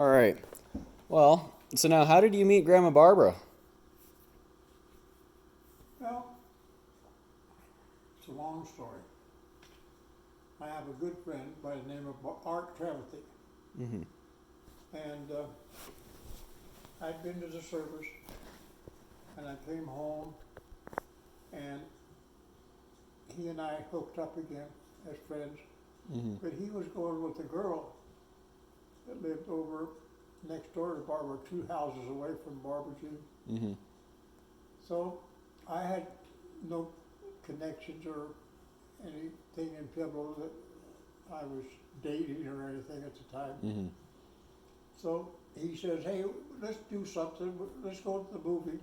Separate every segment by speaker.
Speaker 1: All right. Well, so now how did you meet Grandma Barbara?
Speaker 2: Well, it's a long story. I have a good friend by the name of Art Trevithy,
Speaker 1: Mm-hmm.
Speaker 2: and I'd been to the service, and I came home, and he and I hooked up again as friends.
Speaker 1: Mm-hmm.
Speaker 2: But he was going with a girl that lived over next door to Barbara, 2 houses away from Barbara Jean.
Speaker 1: Mm-hmm.
Speaker 2: So I had no connections or anything in Pueblo that I was dating or anything at the time.
Speaker 1: Mm-hmm.
Speaker 2: So he says, hey, let's do something, let's go to the movie.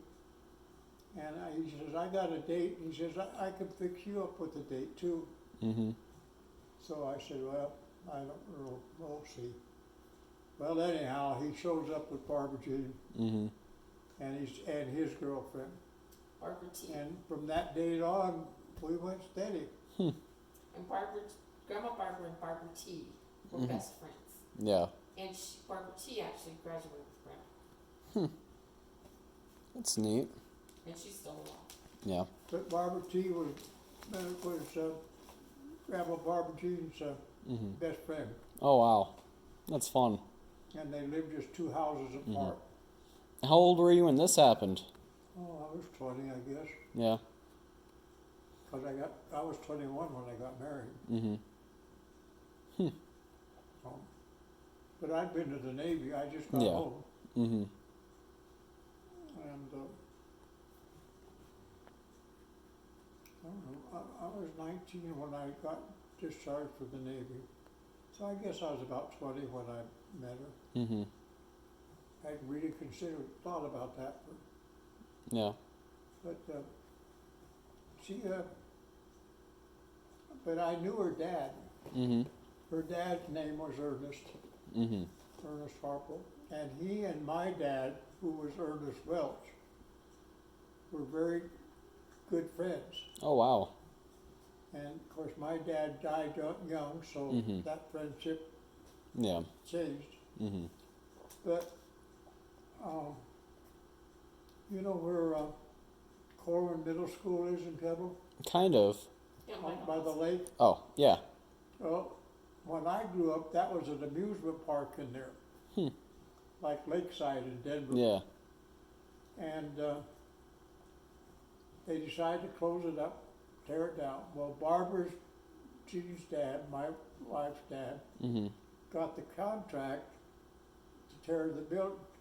Speaker 2: And he says, I got a date. He says, I can fix you up with a date too.
Speaker 1: Mm-hmm.
Speaker 2: So I said, well, I don't know, we'll see. Well, anyhow, he shows up with Barbara Jean
Speaker 1: Mm-hmm.
Speaker 2: and his girlfriend.
Speaker 3: Barbara T.
Speaker 2: And from that date on, we went steady.
Speaker 1: Hmm.
Speaker 3: And Grandma Barbara and Barbara T were
Speaker 1: Mhm.
Speaker 3: best friends.
Speaker 1: Yeah.
Speaker 3: And Barbara T actually graduated with Grandma.
Speaker 1: That's neat.
Speaker 3: And she's still alive.
Speaker 1: Yeah.
Speaker 2: But Barbara T was Grandma Barbara Jean's
Speaker 1: Mm-hmm.
Speaker 2: best friend.
Speaker 1: Oh wow. That's fun.
Speaker 2: And they lived just 2 houses apart.
Speaker 1: How old were you when this happened?
Speaker 2: Oh, I was 20, I guess.
Speaker 1: Yeah.
Speaker 2: Because I was 21 when I got married.
Speaker 1: Mm-hmm.
Speaker 2: But I'd been to the Navy. I just got
Speaker 1: Yeah.
Speaker 2: home.
Speaker 1: Mm-hmm.
Speaker 2: And I don't know, I was 19 when I got discharged from the Navy. So I guess I was about 20 when I met her.
Speaker 1: Mm-hmm.
Speaker 2: I hadn't really thought about that.
Speaker 1: Yeah.
Speaker 2: But but I knew her dad.
Speaker 1: Mm-hmm.
Speaker 2: Her dad's name was Ernest,
Speaker 1: Mm-hmm.
Speaker 2: Ernest Harple. And he and my dad, who was Ernest Welch, were very good friends.
Speaker 1: Oh wow.
Speaker 2: And of course, my dad died young, so
Speaker 1: Mhm.
Speaker 2: that friendship
Speaker 1: Yeah.
Speaker 2: changed.
Speaker 1: Mm-hmm.
Speaker 2: But you know where Corwin Middle School is in Pebble,
Speaker 1: Kind of.
Speaker 3: Yeah,
Speaker 2: out by the lake?
Speaker 1: Oh yeah.
Speaker 2: Well, when I grew up, that was an amusement park in there,
Speaker 1: Hmm.
Speaker 2: like Lakeside in Denver.
Speaker 1: Yeah.
Speaker 2: And they decided to close it up, tear it down. Well, Barbara Jean's dad, my wife's dad,
Speaker 1: Mm-hmm.
Speaker 2: got the contract to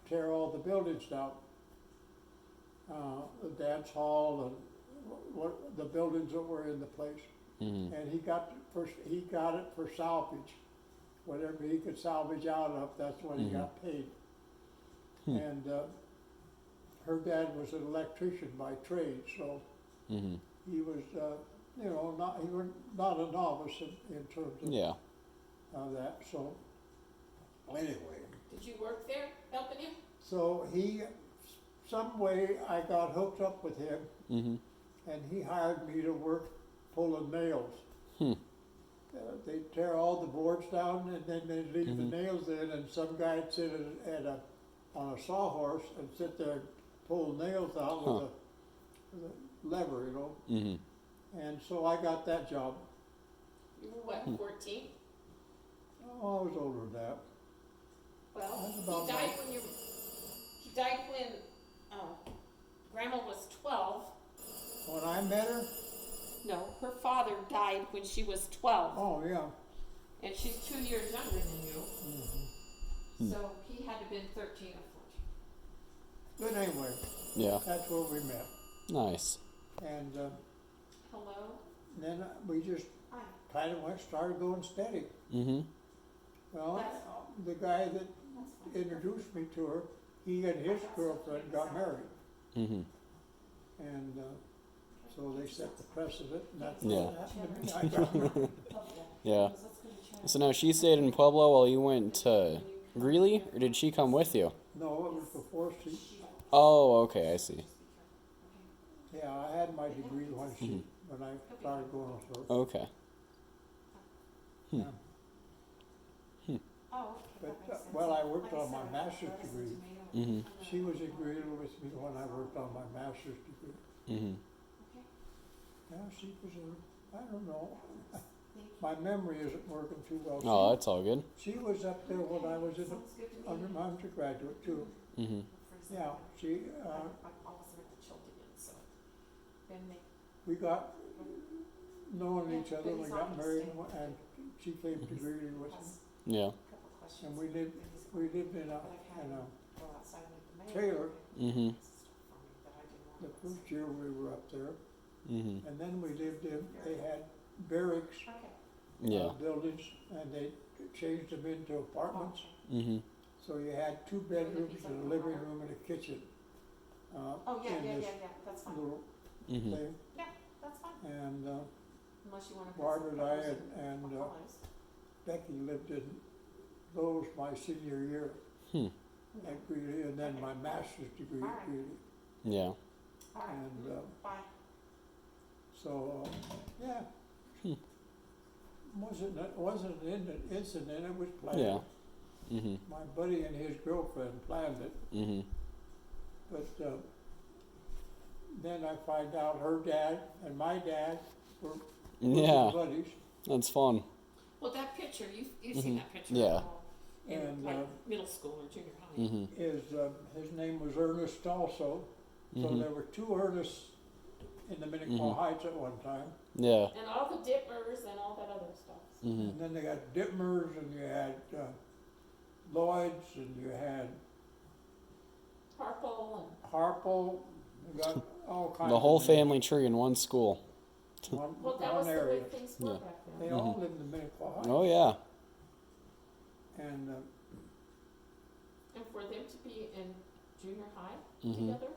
Speaker 2: tear all the buildings down. The dance hall and the buildings that were in the place.
Speaker 1: Mm-hmm.
Speaker 2: And he got it for salvage. Whatever he could salvage out of, that's what he
Speaker 1: Mhm.
Speaker 2: got paid.
Speaker 1: Hmm.
Speaker 2: And her dad was an electrician by trade, so
Speaker 1: Mm-hmm.
Speaker 2: he was, he was not a novice in terms of
Speaker 1: Yeah.
Speaker 2: that. So anyway,
Speaker 3: Did you work there helping him?
Speaker 2: so some way I got hooked up with him,
Speaker 1: Mm-hmm.
Speaker 2: and he hired me to work pulling nails.
Speaker 1: Hmm.
Speaker 2: They'd tear all the boards down, and then they'd leave
Speaker 1: Mhm.
Speaker 2: the nails in, and some guy'd sit on a sawhorse and sit there and pull nails out
Speaker 1: Huh.
Speaker 2: with a lever, you know.
Speaker 1: Mm-hmm.
Speaker 2: And so I got that job.
Speaker 3: You were what, 14?
Speaker 2: Oh, I was older than that.
Speaker 3: Well,
Speaker 2: That's
Speaker 3: he
Speaker 2: about
Speaker 3: died
Speaker 2: right.
Speaker 3: when Grandma was 12.
Speaker 2: When I met her,
Speaker 3: No, her father died when she was 12.
Speaker 2: oh yeah.
Speaker 3: And she's 2 years younger than you.
Speaker 1: Hmm.
Speaker 3: So he had to have been 13 or 14.
Speaker 2: But anyway,
Speaker 1: Yeah.
Speaker 2: that's where we met.
Speaker 1: Nice.
Speaker 2: And
Speaker 3: Hello?
Speaker 2: then we just
Speaker 3: Hi.
Speaker 2: kind of started going steady.
Speaker 1: Mm-hmm.
Speaker 2: Well,
Speaker 3: That's-
Speaker 2: the guy that
Speaker 3: That's fine.
Speaker 2: introduced me to her, he and his girlfriend got married.
Speaker 1: Mm-hmm.
Speaker 2: And so they set the precedent, and that's
Speaker 1: Yeah.
Speaker 2: what happened to me. I got married.
Speaker 1: Yeah. So now she stayed in Pueblo while you went to Greeley, or did she come with you?
Speaker 2: No, it was before she,
Speaker 1: Oh, okay, I see.
Speaker 2: yeah, I had my degree when I started going with her.
Speaker 1: Okay.
Speaker 2: Yeah.
Speaker 3: Oh,
Speaker 2: But, well, I worked on my master's degree.
Speaker 1: Mhm.
Speaker 2: She was agreeable with me when I worked on my master's degree.
Speaker 1: Mhm.
Speaker 2: Yeah, she was I don't know. My memory isn't working too well.
Speaker 1: Oh, that's all good.
Speaker 2: She was up there when I was in under my undergraduate too.
Speaker 1: Mhm.
Speaker 2: Yeah, she, we got knowing each other, we got married, and she came to Greeley with me.
Speaker 1: Yeah.
Speaker 2: And we lived in a trailer
Speaker 1: Mhm.
Speaker 2: the first year we were up there.
Speaker 1: Mhm.
Speaker 2: And then we lived in, they had barracks
Speaker 1: Yeah.
Speaker 2: buildings, and they changed them into apartments.
Speaker 1: Mhm.
Speaker 2: So you had 2 bedrooms and a living room and a kitchen. In this
Speaker 3: that's fine.
Speaker 2: little
Speaker 1: Mhm.
Speaker 2: thing.
Speaker 3: Yeah, that's fine.
Speaker 2: And
Speaker 3: Unless you wanna.
Speaker 2: Barbara and I and Becky lived in those my senior year
Speaker 1: Hmm.
Speaker 2: at Greeley, and then my master's degree at Greeley.
Speaker 1: Yeah.
Speaker 2: And
Speaker 3: Bye.
Speaker 2: so, yeah.
Speaker 1: Hmm.
Speaker 2: Wasn't an incident, it was planned.
Speaker 1: Yeah. Mhm.
Speaker 2: My buddy and his girlfriend planned it,
Speaker 1: Mhm.
Speaker 2: but then I find out her dad and my dad were
Speaker 1: Yeah.
Speaker 2: buddies.
Speaker 1: That's fun.
Speaker 3: Well, that picture, you've seen that picture.
Speaker 1: Yeah.
Speaker 3: In
Speaker 2: And,
Speaker 3: like middle school or junior high.
Speaker 1: Mhm.
Speaker 2: His name was Ernest also, so
Speaker 1: Mhm.
Speaker 2: there were 2 Ernests in the Minnequaw
Speaker 1: Mhm.
Speaker 2: Heights at one time.
Speaker 1: Yeah.
Speaker 3: And all the Dittmers and all that other stuff.
Speaker 1: Mhm.
Speaker 2: And then they got Dittmers, and you had Lloyds, and you had
Speaker 3: Harpo and.
Speaker 2: Harpo. You got all kinds.
Speaker 1: The whole
Speaker 2: of names.
Speaker 1: family tree in one school.
Speaker 3: Well, that
Speaker 2: one
Speaker 3: was the way
Speaker 2: area.
Speaker 3: things were
Speaker 1: Yeah.
Speaker 3: back then.
Speaker 2: They all lived in Minnequaw Heights.
Speaker 1: Oh yeah.
Speaker 2: And
Speaker 3: And for them to be in junior high
Speaker 1: Mhm.
Speaker 3: together,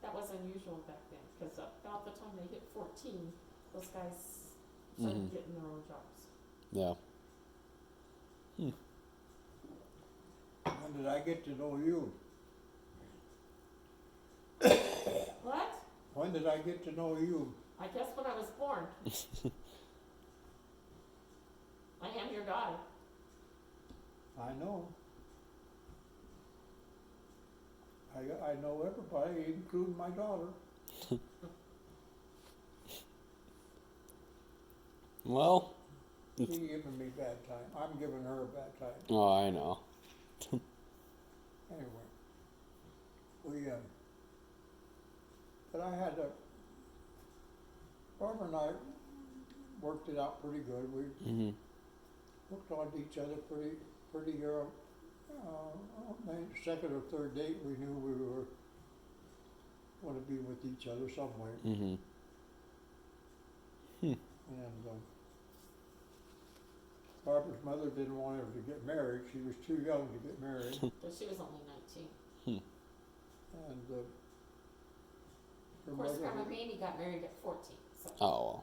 Speaker 3: that was unusual back then, because about the time they hit 14, those guys started
Speaker 1: Mhm.
Speaker 3: getting their own jobs.
Speaker 1: Yeah.
Speaker 2: when did I get to know you?
Speaker 3: What?
Speaker 2: When did I get to know you?
Speaker 3: I guess when I was born. I am your daughter.
Speaker 2: I know. I know everybody, including my daughter.
Speaker 1: Well.
Speaker 2: She's giving me bad time. I'm giving her a bad time.
Speaker 1: Oh, I know.
Speaker 2: Anyway, but I had Barbara and I worked it out pretty good. We
Speaker 1: Mhm.
Speaker 2: hooked on to each other pretty, second or third date, we knew we were going to be with each other some way.
Speaker 1: Mhm.
Speaker 2: And Barbara's mother didn't want her to get married. She was too young to get married.
Speaker 3: So she was only 19.
Speaker 2: And her
Speaker 3: Of course,
Speaker 2: mother.
Speaker 3: Grandma Mamie got married at 14. So
Speaker 1: Oh.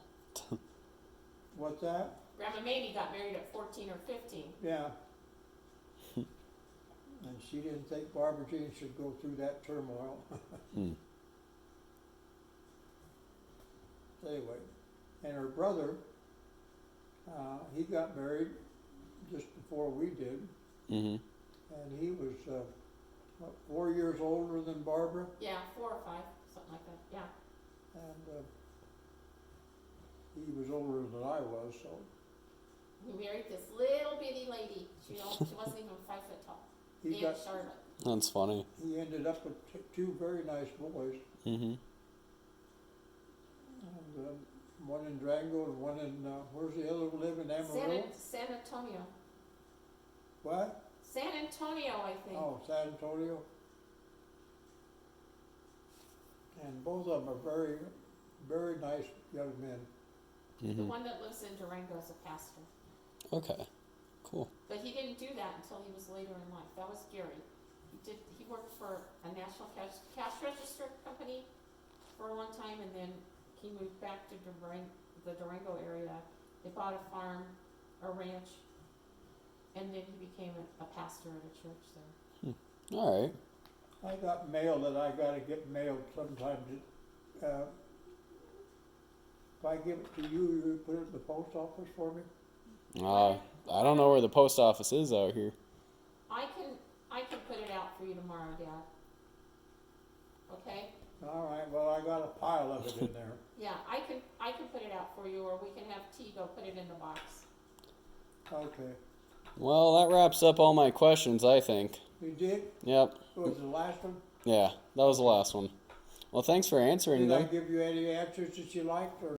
Speaker 2: What's that?
Speaker 3: Grandma Mamie got married at 14 or 15.
Speaker 2: Yeah. And she didn't think Barbara Jean should go through that turmoil.
Speaker 1: Hmm.
Speaker 2: Anyway, and her brother, he got married just before we did,
Speaker 1: Mhm.
Speaker 2: and he was 4 years older than Barbara,
Speaker 3: Yeah, 4 or 5, something like that. Yeah.
Speaker 2: and he was older than I was, so
Speaker 3: He married this little bitty lady. She wasn't even 5 foot tall.
Speaker 2: he
Speaker 3: Aunt Charlotte.
Speaker 1: That's funny.
Speaker 2: he ended up with 2 very nice boys,
Speaker 1: Mhm.
Speaker 2: and one in Durango and one in where's the other one live in Amarillo?
Speaker 3: San Antonio.
Speaker 2: What?
Speaker 3: San Antonio, I think.
Speaker 2: Oh, San Antonio. And both of them are very, very nice young men.
Speaker 3: The
Speaker 1: Mhm.
Speaker 3: one that lives in Durango is a pastor.
Speaker 1: Okay. Cool.
Speaker 3: But he didn't do that until he was later in life. That was Gary. He worked for a national cash register company for a long time, and then he moved back to the Durango area. They bought a farm, a ranch, and then he became a pastor at a church there.
Speaker 1: All right.
Speaker 2: I got mail that I gotta get mailed sometimes. If I give it to you, you put it in the post office for me?
Speaker 1: I don't know where the post office is out here.
Speaker 3: I can put it out for you tomorrow, Dad. Okay?
Speaker 2: All right, well, I got a pile of it in there.
Speaker 3: Yeah, I can put it out for you, or we can have T go put it in the box.
Speaker 2: Okay.
Speaker 1: Well, that wraps up all my questions, I think.
Speaker 2: You did?
Speaker 1: Yep.
Speaker 2: What was the last one?
Speaker 1: Yeah, that was the last one. Well, thanks for answering
Speaker 2: Did I
Speaker 1: them.
Speaker 2: give you any answers that you liked, or